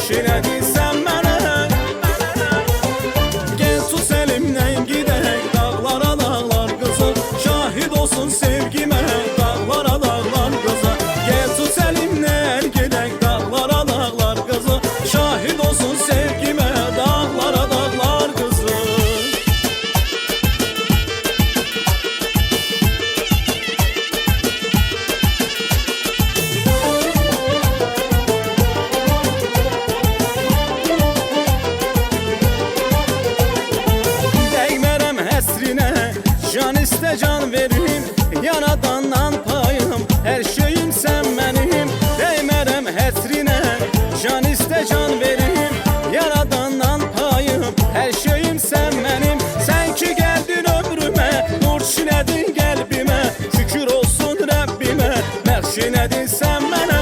Mərşinədir sən mənə. Gel tut elimden gidək dağlara dağlar qızı, şahid olsun sevgimə dağlara dağlar qızı. Gel tut elimden gidək dağlara dağlar qızı, şahid olsun sevgimə dağlara dağlar qızı. Dəymərəm həsrinə, can istə can verim, yaradandan payım, hər şeyim sən mənim. Dəymərəm həsrinə, can istə can verim, yaradandan payım, hər şeyim sən mənim. Sən ki gəldin ömrümə, nur çilədin qəlbimə, şükür olsun Rəbbimə, mərşinədin sən mənə.